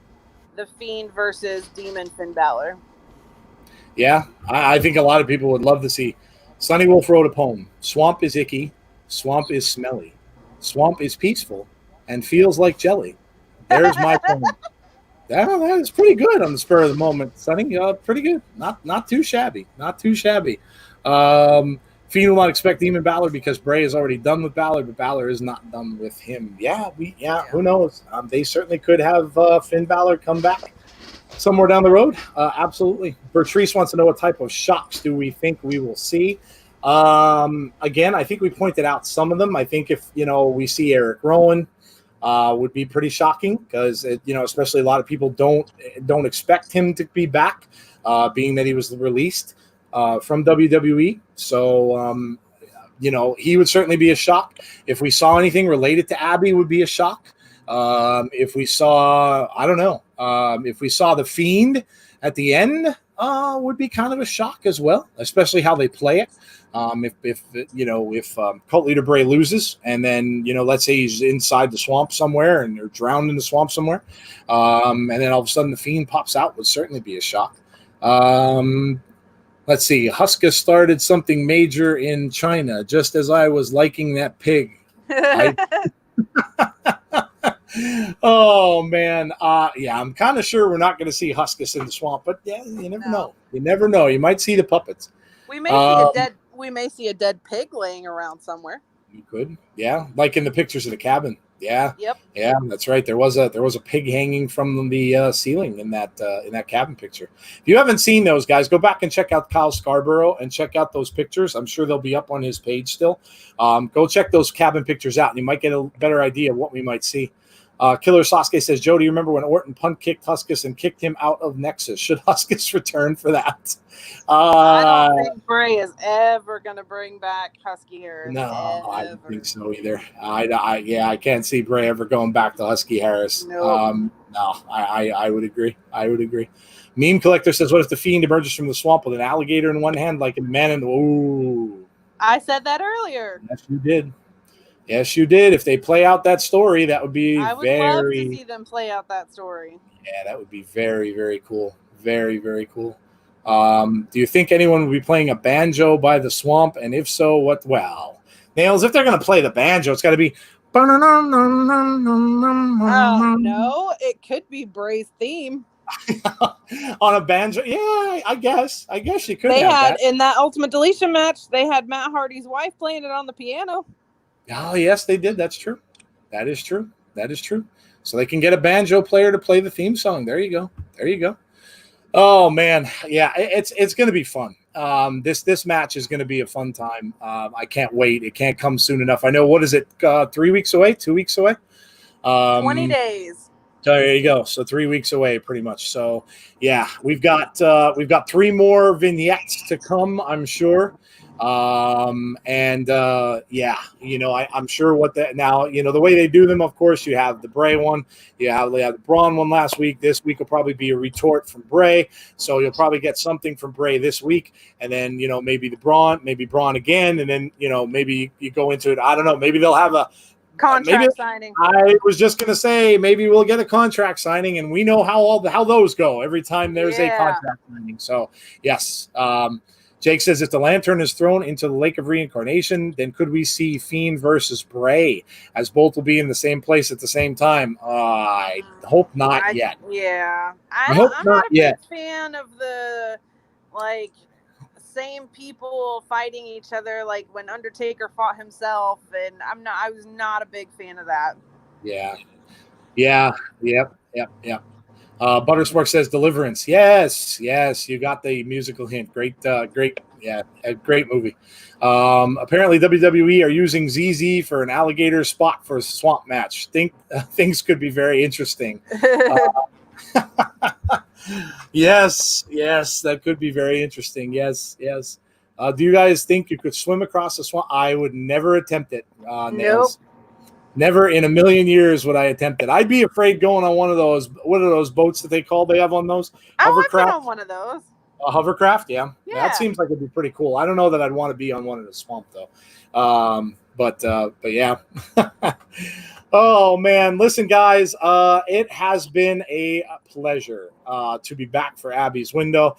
the Fiend versus Demon Finn Balor. Yeah, I think a lot of people would love to see. Sonny Wolf wrote a poem. Swamp is icky. Swamp is smelly. Swamp is peaceful and feels like jelly. There's my poem. That is pretty good on the spur of the moment, Sonny. Pretty good. Not too shabby. Not too shabby. Fiend will not expect Demon Balor because Bray is already done with Balor, but Balor is not done with him. Yeah, who knows? They certainly could have Finn Balor come back somewhere down the road. Absolutely. Bertrice wants to know what type of shocks do we think we will see. Again, I think we pointed out some of them. I think if we see Eric Rowan, would be pretty shocking because especially a lot of people don't expect him to be back, being that he was released from WWE. So he would certainly be a shock. If we saw anything related to Abby, would be a shock. If we saw, I don't know, if we saw the Fiend at the end, would be kind of a shock as well, especially how they play it. If Cult Leader Bray loses and then, let's say he's inside the swamp somewhere and they're drowned in the swamp somewhere, and then all of a sudden the Fiend pops out, would certainly be a shock. Let's see. Huska started something major in China just as I was liking that pig. Oh man, I'm kind of sure we're not going to see Huskus in the swamp, but yeah, you never know. You never know. You might see the puppets. We may see a dead pig laying around somewhere. You could, yeah, like in the pictures of the cabin. Yeah, yep, yeah, that's right. There was a pig hanging from the ceiling in that cabin picture. If you haven't seen those, guys, go back and check out Kyle Scarborough and check out those pictures. I'm sure they'll be up on his page still. Go check those cabin pictures out, and you might get a better idea of what we might see. Killer Sasuke says, Joe, do you remember when Orton punt kicked Huskus and kicked him out of Nexus? Should Huskus return for that? I don't think Bray is ever going to bring back Husky Harris. No, I don't think so either. I can't see Bray ever going back to Husky Harris. Nope. No, I would agree. I would agree. Meme Collector says, what if the Fiend emerges from the swamp with an alligator in one hand like a man in the... Ooh. I said that earlier. Yes, you did. Yes, you did. If they play out that story, that would be I would love to see them play out that story. Yeah, that would be very, very cool. Very, very cool. Do you think anyone will be playing a banjo by the swamp? And if so, what? Well, Nails, if they're going to play the banjo, it's got to be... No, it could be Bray's theme. On a banjo? Yeah, I guess you could. They had, in that Ultimate Deletion match, they had Matt Hardy's wife playing it on the piano. Oh, yes, they did. That's true. That is true. So they can get a banjo player to play the theme song. There you go. Oh, man. Yeah, it's going to be fun. This match is going to be a fun time. I can't wait. It can't come soon enough. I know, what is it, 3 weeks away, 2 weeks away? 20 days. There you go. So 3 weeks away, pretty much. So, yeah, we've got 3 more vignettes to come, I'm sure. I'm sure now, the way they do them, of course, you have the Bray one, they have the Braun one last week. This week will probably be a retort from Bray. So you'll probably get something from Bray this week. And then, maybe Braun again. And then, maybe you go into it. I don't know. Maybe they'll have a contract signing. I was just going to say, maybe we'll get a contract signing, and we know how those go every time there's a contract signing. So yes, Jake says, if the lantern is thrown into the Lake of Reincarnation, then could we see Fiend versus Bray, as both will be in the same place at the same time? I hope not yet. Yeah. I'm not a big fan of the, same people fighting each other, like when Undertaker fought himself, and I was not a big fan of that. Yeah. Yep. Butterspark says Deliverance. Yes, you got the musical hint. Great, yeah, a great movie. Apparently, WWE are using ZZ for an alligator spot for a swamp match. Think things could be very interesting. Yes, that could be very interesting. Yes. Do you guys think you could swim across the swamp? I would never attempt it. Nails. Nope. Never in a million years would I attempt it. I'd be afraid going on one of those. What are those boats that they have on those? Oh, I've been Hovercraft. on one of those. A hovercraft, yeah. Yeah. That seems like it'd be pretty cool. I don't know that I'd want to be on one in the swamp though. But yeah. Oh man, listen, guys. It has been a pleasure to be back for Abby's Window.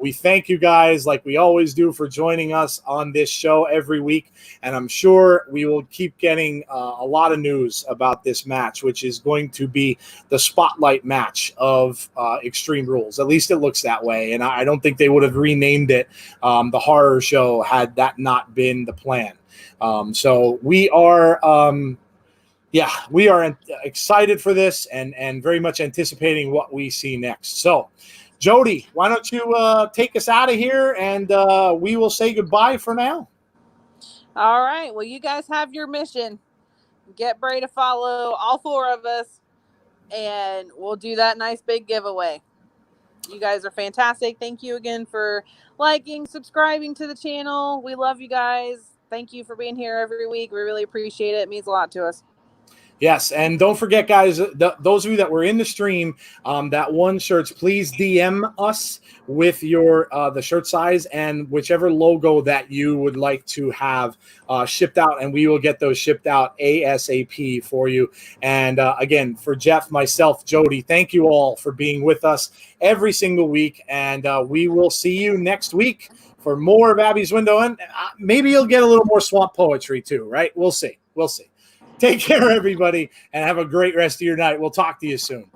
We thank you guys, like we always do, for joining us on this show every week, and I'm sure we will keep getting a lot of news about this match, which is going to be the spotlight match of Extreme Rules. At least it looks that way, and I don't think they would have renamed it the Horror Show had that not been the plan. So we are. We are excited for this and very much anticipating what we see next. So, Jodie, why don't you take us out of here, and we will say goodbye for now. All right. Well, you guys have your mission. Get Bray to follow all 4 of us, and we'll do that nice big giveaway. You guys are fantastic. Thank you again for liking, subscribing to the channel. We love you guys. Thank you for being here every week. We really appreciate it. It means a lot to us. Yes, and don't forget, guys, those of you that were in the stream, that won shirts, please DM us with your the shirt size and whichever logo that you would like to have shipped out, and we will get those shipped out ASAP for you. And again, for Jeff, myself, Jodie, thank you all for being with us every single week, and we will see you next week for more of Abby's Window, and maybe you'll get a little more swamp poetry too, right? We'll see. Take care, everybody, and have a great rest of your night. We'll talk to you soon.